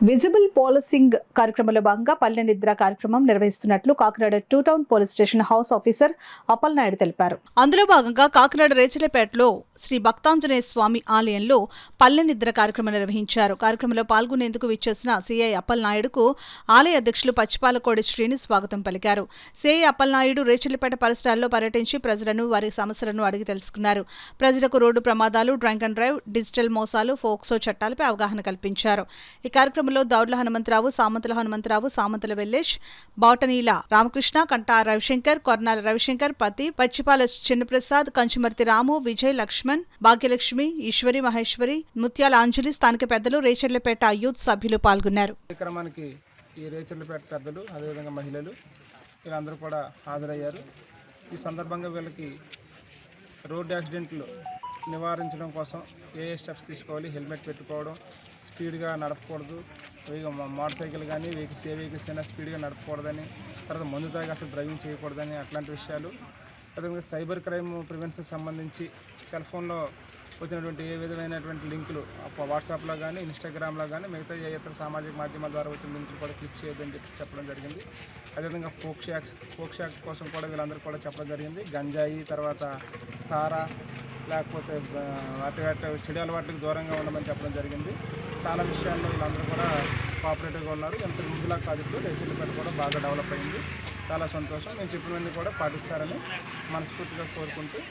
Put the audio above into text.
Visible policing కార్యక్రమంలో భాగంగా పల్లె నిద్ర కార్యక్రమం నిర్వహిస్తున్నట్లు Kakinada 2 town police station house officer Appal Naidu తెలిపారు. అందులో భాగంగా కాకినాడ రేచలపేటలో శ్రీ భక్తాంజనేయ స్వామి ఆలయంలో పల్లె నిద్ర కార్యక్రమం నిర్వహించారు. కార్యక్రమంలో పాల్గొనేందుకు విచ్చేసిన సిఐ అప్పల్ నాయుడుకు ఆలయ అధ్యక్షులు పచ్చిపాలకోడి శ్రీని స్వాగతం పలికారు. సిఐ అప్పల్ నాయుడు రేచలపేట పరిసరాల్లో పర్యటించి ప్రజలను వారి సమస్యలను అడిగి తెలుసుకున్నారు. ప్రజలకు రోడ్డు ప్రమాదాలు, డ్రంక్ అండ్ డ్రైవ్, డిజిటల్ మోసాలు, ఫోక్సో చట్టాలపై అవగాహన కల్పించారు. ఈ కార్యక్రమంలో దౌడ్ల హనుమంతరావు, సామంతుల హనుమంతరావు, సామంతుల వెల్లేష్, బాటనీల రామకృష్ణ, కంటా రవిశంకర్, కొర్నాల రవిశంకర్, పతి, పచ్చిపాల చిన్నప్రసాద్, కంచుమర్తి రాము, విజయ్, లక్ష్మణ్, భాగ్యలక్ష్మి, ఈశ్వరి, మహేశ్వరి, ముత్యాల అంజలి, స్థానిక పెద్దలు, రేచర్లపేట యూత్ సభ్యులు పాల్గొన్నారు. కార్యక్రమానికి ఈ రేచర్లపేట పెద్దలు, అదేవిధంగా మహిళలు వీళ్ళందరూ కూడా హాజరయ్యారు. ఈ సందర్భంగా వీళ్ళకి రోడ్డు యాక్సిడెంట్లు నివారించడం కోసం ఏ స్టెప్స్ తీసుకోవాలి, హెల్మెట్ పెట్టుకోవడం, స్పీడ్గా నడపకూడదు, మోటార్ సైకిల్ కానీ వెహికల్స్ ఏ వెహికల్స్ అయినా స్పీడ్గా నడపకూడదని, తర్వాత మందు తాగి అసలు డ్రైవింగ్ చేయకూడదని అట్లాంటి విషయాలు, అదేవిధంగా సైబర్ క్రైమ్ ప్రివెన్షన్ సంబంధించి సెల్ ఫోన్లో వచ్చినటువంటి ఏ విధమైనటువంటి లింకులు వాట్సాప్లో కానీ, ఇన్స్టాగ్రామ్లో కానీ, మిగతా ఏ ఇతర సామాజిక మాధ్యమాల ద్వారా వచ్చిన లింకులు కూడా క్లిక్ చేయొద్దని చెప్పడం జరిగింది. అదేవిధంగా ఫోక్స్ యాక్ట్ కోసం కూడా వీళ్ళందరూ కూడా చెప్పడం జరిగింది. గంజాయి, తర్వాత సారా, లేకపోతే వాటి చెడు అలవాట్లకు దూరంగా ఉండమని చెప్పడం జరిగింది. చాలా విషయాల్లో వీళ్ళందరూ కూడా కోఆపరేటివ్గా ఉన్నారు. ఎంత ముందులా కాదు, ఇప్పుడు రేచర్లపేట కూడా బాగా డెవలప్ అయింది. చాలా సంతోషం. నేను చెప్పినవన్నీ కూడా పాటిస్తారని మనస్ఫూర్తిగా కోరుకుంటూ